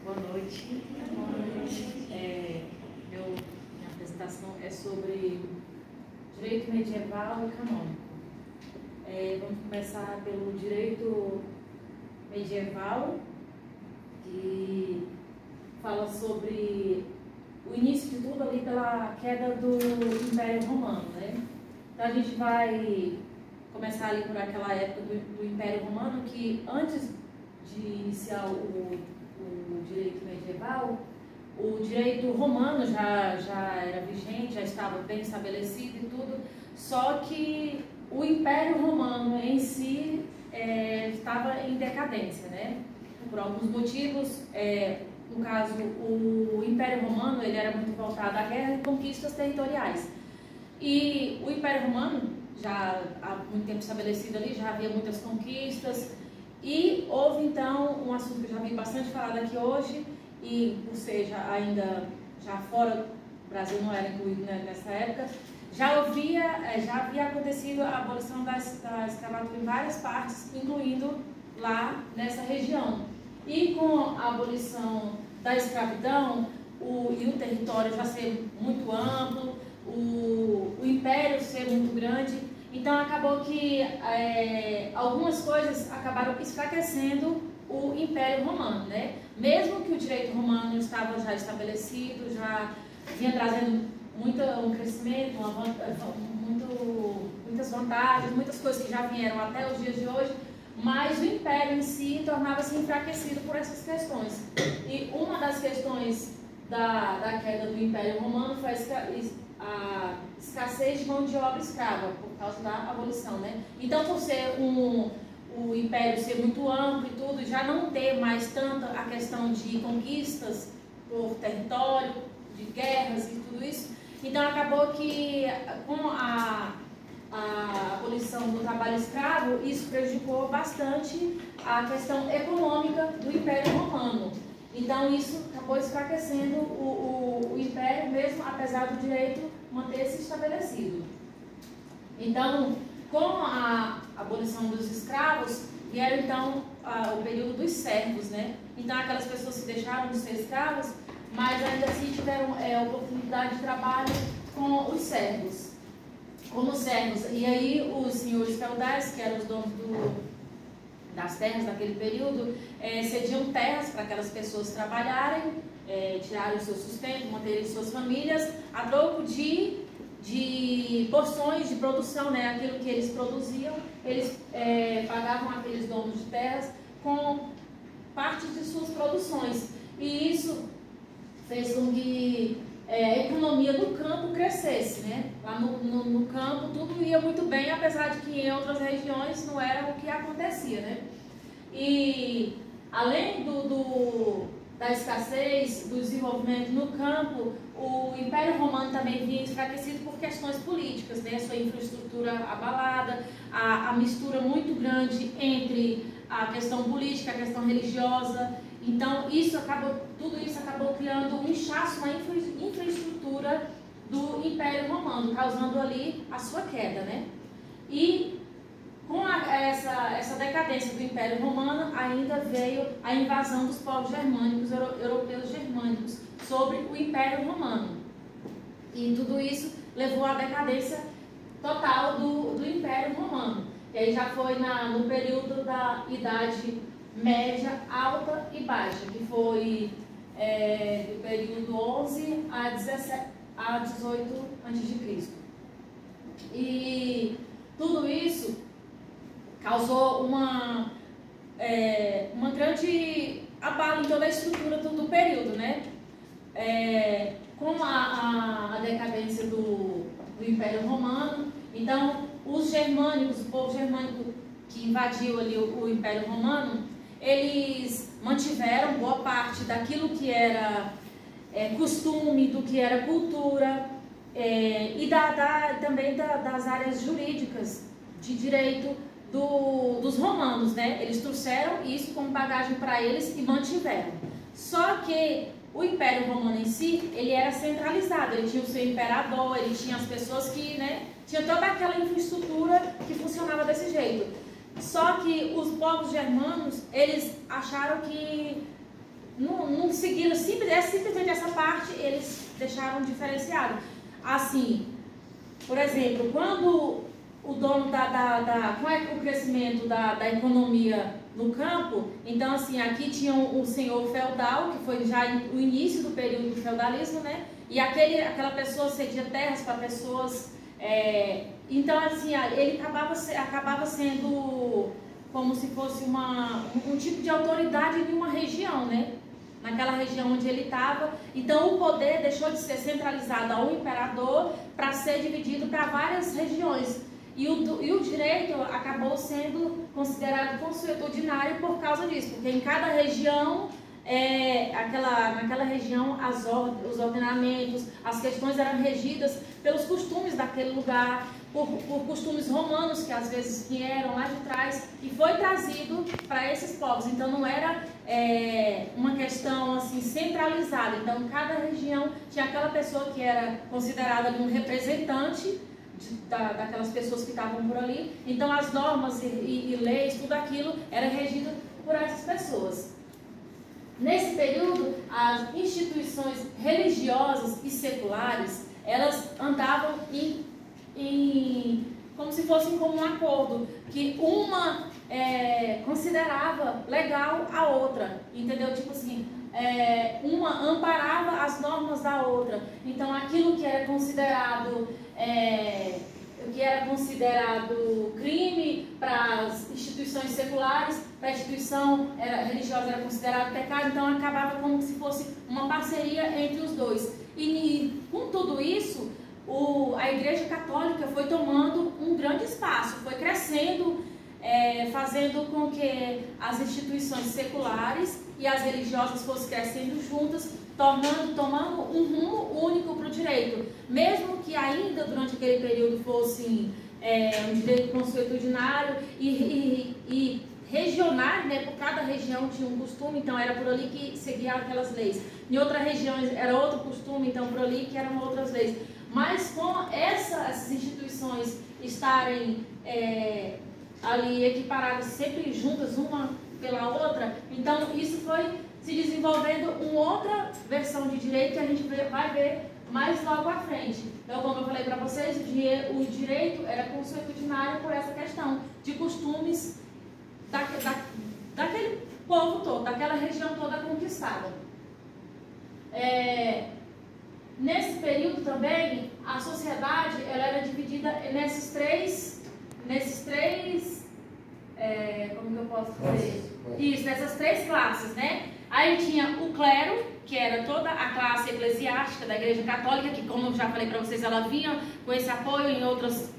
Boa noite. Minha apresentação é sobre direito medieval e canônico. Vamos começar pelo direito medieval, que fala sobre o início de tudo ali pela queda do Império Romano, né? Então a gente vai começar ali por aquela época do Império Romano, que antes de iniciar o direito medieval, o direito romano já era vigente, já estava bem estabelecido e tudo, só que o Império Romano em si estava em decadência, né? Por alguns motivos. No caso, o Império Romano ele era muito voltado à guerra e conquistas territoriais. E o Império Romano, já há muito tempo estabelecido ali, já havia muitas conquistas. E houve então um assunto que eu já vi bastante falado aqui hoje, e ou seja, ainda já fora, o Brasil não era incluído nessa época, já havia acontecido a abolição da escravatura em várias partes, incluindo lá nessa região. E com a abolição da escravidão, e o território já ser muito amplo, o império ser muito grande, então acabou que algumas coisas acabaram enfraquecendo o Império Romano, né? Mesmo que o direito romano estava já estabelecido, já vinha trazendo um crescimento, muitas vantagens, muitas coisas que já vieram até os dias de hoje, mas o Império em si tornava-se enfraquecido por essas questões. E uma das questões da queda do Império Romano foi a escassez de mão de obra escrava, por causa da abolição, né? Então, por ser o Império ser muito amplo e tudo, já não ter mais tanta a questão de conquistas por território, de guerras e tudo isso, então acabou que com a abolição do trabalho escravo, isso prejudicou bastante a questão econômica do Império Romano. Então isso acabou enfraquecendo o Império, mesmo apesar do direito manter-se estabelecido. Então, com a abolição dos escravos, vieram então o período dos servos, né? Então aquelas pessoas que deixaram de ser escravos, mas ainda assim tiveram oportunidade de trabalho com os servos. Como servos. E aí os senhores feudais, que eram os donos das terras daquele período, cediam terras para aquelas pessoas trabalharem, tirarem o seu sustento, manterem suas famílias, a troco de porções de produção, né? Aquilo que eles produziam, eles pagavam aqueles donos de terras com parte de suas produções. E isso fez com que a economia do campo crescesse, né? Lá no campo tudo ia muito bem, apesar de que em outras regiões não era o que acontecia, né? E além da escassez, do desenvolvimento no campo, o Império Romano também vinha enfraquecido por questões políticas, né? Sua infraestrutura abalada, a mistura muito grande entre a questão política, a questão religiosa. Então tudo isso acabou criando um inchaço na infraestrutura do Império Romano, causando ali a sua queda, né? E com essa decadência do Império Romano, ainda veio a invasão dos povos germânicos, europeus germânicos, sobre o Império Romano. E tudo isso levou à decadência total do Império Romano. E aí já foi no período da Idade Média, Alta e Baixa, que foi do período 11 a 18 a.C. E tudo isso causou uma grande abalo em toda a estrutura do período, né? Com a decadência do Império Romano, então os germânicos, o povo germânico que invadiu ali o Império Romano, eles mantiveram boa parte daquilo que era costume, do que era cultura, e também das áreas jurídicas de direito dos romanos, né? Eles trouxeram isso como bagagem para eles e mantiveram. Só que o Império Romano em si, ele era centralizado, ele tinha o seu imperador, ele tinha as pessoas que, né, tinha toda aquela infraestrutura que funcionava desse jeito. Só que os povos germanos, eles acharam que não seguiram, simplesmente essa parte eles deixaram diferenciado. Assim, por exemplo, quando o dono com o crescimento da economia no campo, então assim, aqui tinha o senhor feudal, que foi já o início do período do feudalismo, né? E aquela pessoa cedia terras para pessoas, então assim, ele acabava sendo como se fosse um tipo de autoridade de uma região, né? Naquela região onde ele estava. Então o poder deixou de ser centralizado ao imperador para ser dividido para várias regiões. E o direito acabou sendo considerado consuetudinário por causa disso, porque em cada região, naquela região, os ordenamentos, as questões eram regidas pelos costumes daquele lugar, por costumes romanos que às vezes vieram lá de trás e foi trazido para esses povos. Então não era uma questão assim centralizada. Então cada região tinha aquela pessoa que era considerada um representante daquelas pessoas que estavam por ali. Então as normas e leis, tudo aquilo era regido por essas pessoas. Nesse período, as instituições religiosas e seculares, elas andavam como se fossem como um acordo, que uma considerava legal a outra, entendeu? Tipo assim, uma amparava as normas da outra. Então aquilo que era considerado crime para as instituições seculares, para a instituição religiosa era considerado pecado. Então acabava como se fosse uma parceria entre os dois. E com tudo isso, a Igreja Católica foi tomando um grande espaço, foi crescendo, fazendo com que as instituições seculares e as religiosas fossem crescendo juntas, tomando um rumo único para o direito. Mesmo que ainda durante aquele período fosse um direito consuetudinário e regionais, né? Por cada região tinha um costume, então era por ali que seguiam aquelas leis. Em outras regiões era outro costume, então por ali que eram outras leis. Mas com essas instituições estarem ali equiparadas, sempre juntas uma pela outra, então isso foi se desenvolvendo uma outra versão de direito que a gente vai ver mais logo à frente. Então, como eu falei para vocês, o direito era consuetudinário por essa questão de costumes daquele povo todo, daquela região toda conquistada. Nesse período também, a sociedade ela era dividida nesses três como que eu posso dizer? Isso, nessas três classes, né? Aí tinha o clero, que era toda a classe eclesiástica da Igreja Católica, que, como eu já falei para vocês, ela vinha com esse apoio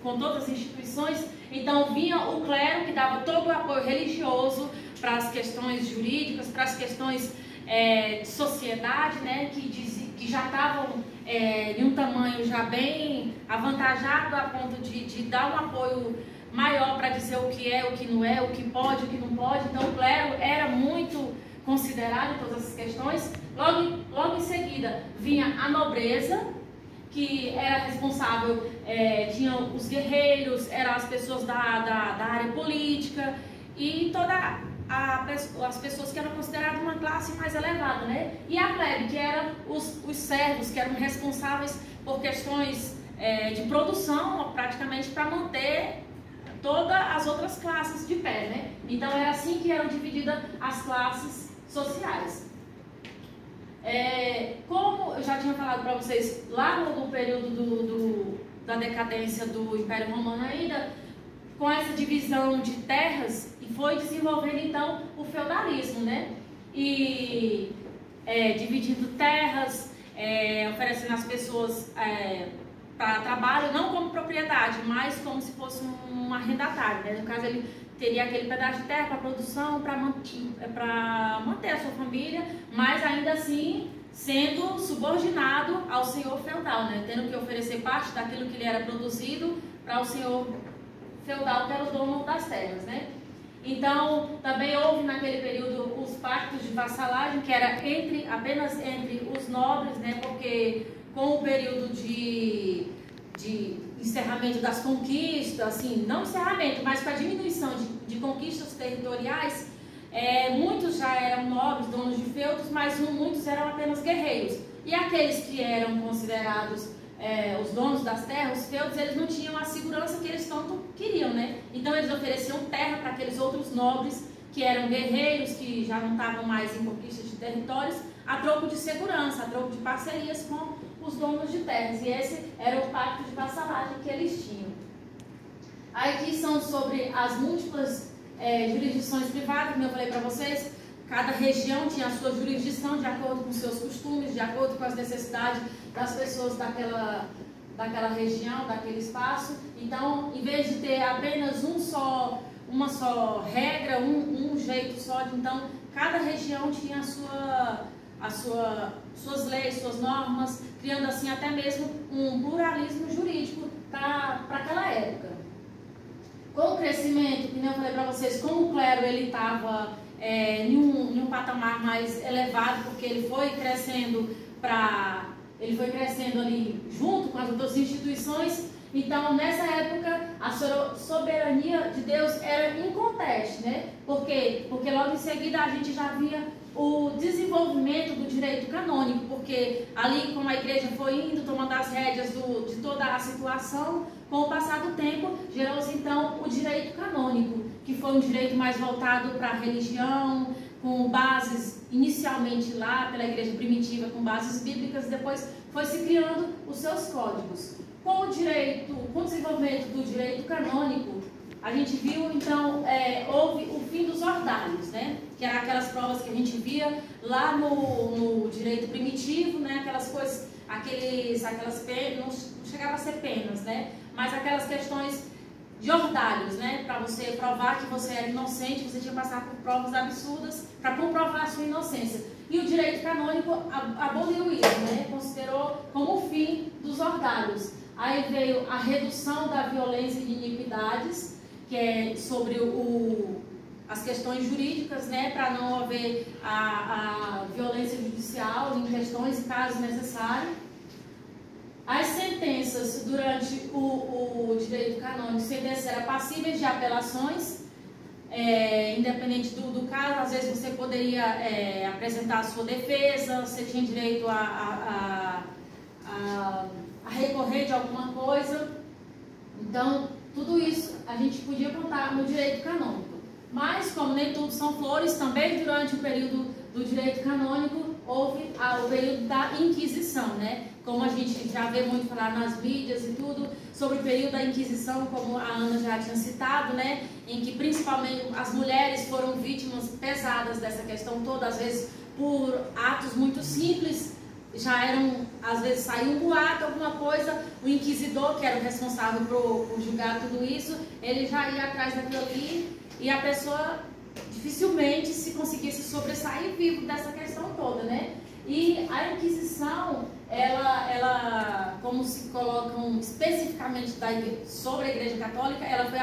com todas as instituições. Então vinha o clero, que dava todo o apoio religioso para as questões jurídicas, para as questões de sociedade, né? Que já estavam em um tamanho já bem avantajado, a ponto de dar um apoio maior para dizer o que é, o que não é, o que pode, o que não pode. Então o clero era muito considerado em todas essas questões. Logo em seguida vinha a nobreza, que era responsável, tinham os guerreiros, eram as pessoas da área política e toda as pessoas que eram consideradas uma classe mais elevada, né? E a plebe, que eram os servos, que eram responsáveis por questões de produção, praticamente para manter todas as outras classes de pé, né? Então era assim que eram divididas as classes sociais. Como eu já tinha falado para vocês, lá no período da decadência do Império Romano ainda, com essa divisão de terras, e foi desenvolvendo então o feudalismo, né? E dividindo terras, oferecendo às pessoas para trabalho, não como propriedade, mas como se fosse um arrendatário, né? No caso, ele teria aquele pedaço de terra para produção, para manter a sua família, mas ainda assim sendo subordinado ao senhor feudal, né? Tendo que oferecer parte daquilo que lhe era produzido para o senhor feudal, que era o dono das terras, né? Então, também houve naquele período os pactos de vassalagem, que era apenas entre os nobres, né? Porque com o período de encerramento das conquistas, assim, não encerramento, mas para diminuição de conquistas territoriais, muitos já eram nobres, donos de feudos, mas muitos eram apenas guerreiros. E aqueles que eram considerados os donos das terras, os feudos, eles não tinham a segurança que eles tanto queriam, né? Então eles ofereciam terra para aqueles outros nobres que eram guerreiros, que já não estavam mais em conquista de territórios, a troco de segurança, a troco de parcerias com os donos de terras. E esse era o pacto de vassalagem que eles tinham. Aqui são sobre as múltiplas jurisdições privadas, como eu falei para vocês. Cada região tinha a sua jurisdição de acordo com seus costumes, de acordo com as necessidades das pessoas daquela região, daquele espaço. Então, em vez de ter apenas uma só regra, um jeito só, então cada região tinha suas leis, suas normas, criando assim até mesmo um pluralismo jurídico para aquela época. Com o crescimento, como eu falei para vocês, como o clero ele estava em um patamar mais elevado, porque ele foi crescendo ali junto com as outras instituições. Então, nessa época, a soberania de Deus era inconteste, né? Por quê? Porque logo em seguida a gente já via o desenvolvimento do direito canônico, porque ali, como a igreja foi indo, tomando as rédeas de toda a situação, com o passar do tempo, gerou-se então o direito canônico, que foi um direito mais voltado para a religião, com bases inicialmente lá pela igreja primitiva, com bases bíblicas, depois foi se criando os seus códigos. Com o desenvolvimento do direito canônico, a gente viu, então, houve o fim dos ordálios, né? Que eram aquelas provas que a gente via lá no direito primitivo, né? Aquelas coisas, aquelas penas, não chegava a ser penas, né? Mas aquelas questões de ordálios, né? Para você provar que você era inocente, você tinha que passar por provas absurdas para comprovar a sua inocência. E o direito canônico aboliu isso, né? Considerou como o fim dos ordálios. Aí veio a redução da violência e de iniquidades, que é sobre as questões jurídicas, né, para não haver a violência judicial em questões e casos necessários. As sentenças durante o direito canônico, sentenças eram passíveis de apelações, independente do caso. Às vezes você poderia apresentar a sua defesa, você tinha direito a recorrer de alguma coisa. Então, tudo isso a gente podia contar no direito canônico. Mas, como nem tudo são flores, também durante o período do direito canônico houve o período da Inquisição, né? Como a gente já vê muito falar nas mídias e tudo, sobre o período da Inquisição, como a Ana já tinha citado, né? Em que principalmente as mulheres foram vítimas pesadas dessa questão toda, às vezes por atos muito simples. Já eram, às vezes saiu um boato, alguma coisa, o inquisidor, que era o responsável por julgar tudo isso, ele já ia atrás daquilo ali e a pessoa dificilmente se conseguisse sobressair vivo dessa questão toda, né? E a Inquisição, ela como se colocam especificamente sobre a Igreja Católica, ela foi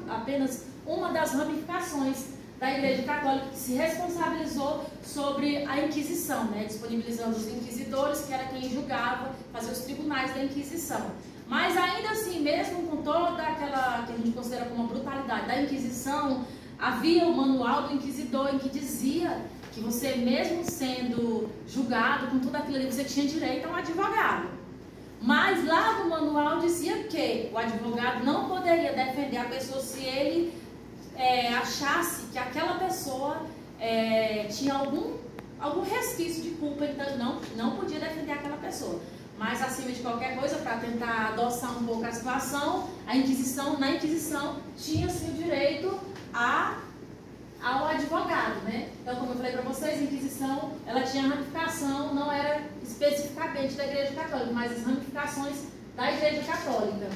apenas uma das ramificações da Igreja Católica que se responsabilizou sobre a Inquisição, né? Disponibilizando os inquisidores, que era quem julgava, fazia os tribunais da Inquisição. Mas ainda assim, mesmo com toda aquela que a gente considera como uma brutalidade da Inquisição, havia o manual do inquisidor em que dizia que você, mesmo sendo julgado com tudo aquilo ali, você tinha direito a um advogado. Mas lá no manual dizia que o advogado não poderia defender a pessoa se ele achasse que aquela pessoa tinha algum resquício de culpa, então não podia defender aquela pessoa. Mas acima de qualquer coisa, para tentar adoçar um pouco a situação, na Inquisição tinha-se o direito ao advogado, né? Então, como eu falei para vocês, a Inquisição, ela tinha ramificação, não era especificamente da Igreja Católica, mas as ramificações da Igreja Católica.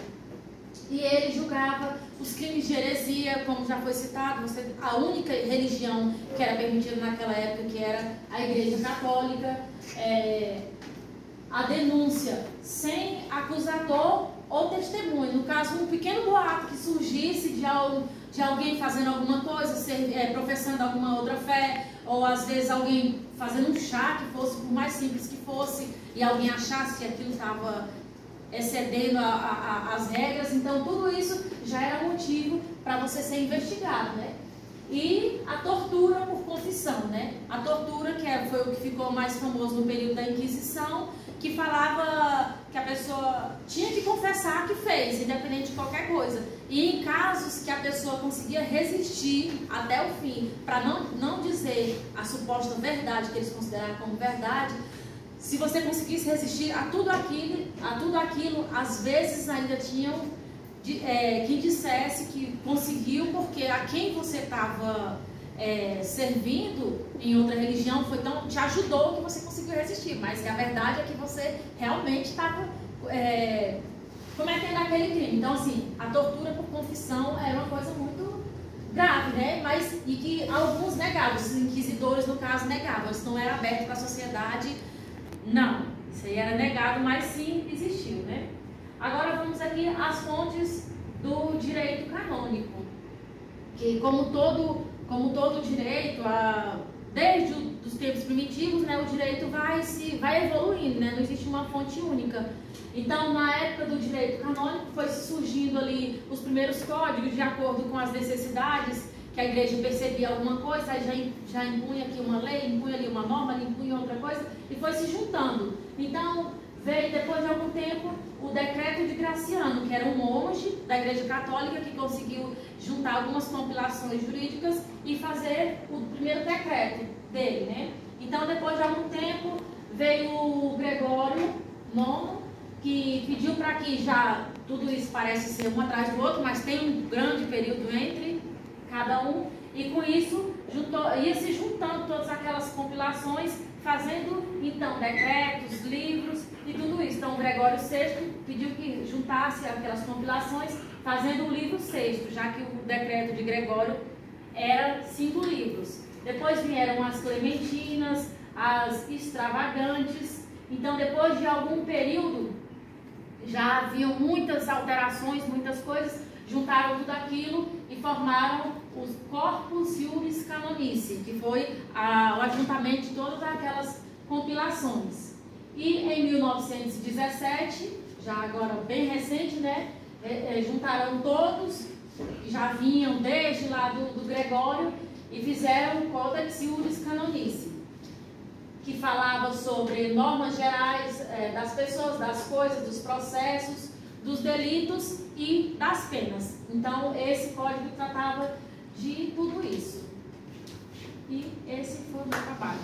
E ele julgava os crimes de heresia, como já foi citado, a única religião que era permitida naquela época, que era a Igreja Católica, a denúncia sem acusador ou testemunho. No caso, um pequeno boato que surgisse de alguém fazendo alguma coisa, professando alguma outra fé, ou às vezes alguém fazendo um chá, que fosse, por mais simples que fosse, e alguém achasse que aquilo estava excedendo as regras, então tudo isso já era motivo para você ser investigado, né? E a tortura por confissão, né? A tortura, foi o que ficou mais famoso no período da Inquisição, que falava que a pessoa tinha que confessar que fez, independente de qualquer coisa. E em casos que a pessoa conseguia resistir até o fim, para não dizer a suposta verdade, que eles consideravam como verdade, se você conseguisse resistir a tudo aquilo, às vezes ainda tinham quem dissesse que conseguiu porque a quem você estava servindo em outra religião te ajudou que você conseguiu resistir, mas que a verdade é que você realmente estava cometendo aquele crime. Então, assim, a tortura por confissão era uma coisa muito grave, né? E que alguns negavam, os inquisidores, no caso, negavam. Isso não era aberto para a sociedade, não. Isso aí era negado, mas sim existiu, né? Agora vamos aqui às fontes do direito canônico, que como todo direito, desde os tempos primitivos, né, o direito vai evoluindo, né, não existe uma fonte única. Então, na época do direito canônico, foi surgindo ali os primeiros códigos de acordo com as necessidades, que a igreja percebia alguma coisa, aí já impunha aqui uma lei, impunha ali uma norma, impunha outra coisa, e foi se juntando. Então, veio depois de algum tempo o decreto de Graciano, que era um monge da Igreja Católica que conseguiu juntar algumas compilações jurídicas e fazer o primeiro decreto dele, né? Então, depois de algum tempo, veio o Gregório IX, que pediu para que tudo isso parece ser um atrás do outro, mas tem um grande período entre cada um, e com isso ia se juntando todas aquelas compilações, fazendo então decretos, livros e tudo isso. Então, Gregório VI pediu que juntasse aquelas compilações, fazendo o livro VI, já que o decreto de Gregório era 5 livros. Depois vieram as clementinas, as extravagantes. Então, depois de algum período, já haviam muitas alterações, muitas coisas, juntaram tudo aquilo e formaram os Corpus Iuris Canonici, que foi o ajuntamento de todas aquelas compilações. E em 1917, já agora bem recente, né, juntaram todos, que já vinham desde lá do Gregório, e fizeram o Codex Iuris Canonici, que falava sobre normas gerais das pessoas, das coisas, dos processos, dos delitos e das penas. Então, esse código tratava de tudo isso. E esse foi o meu trabalho.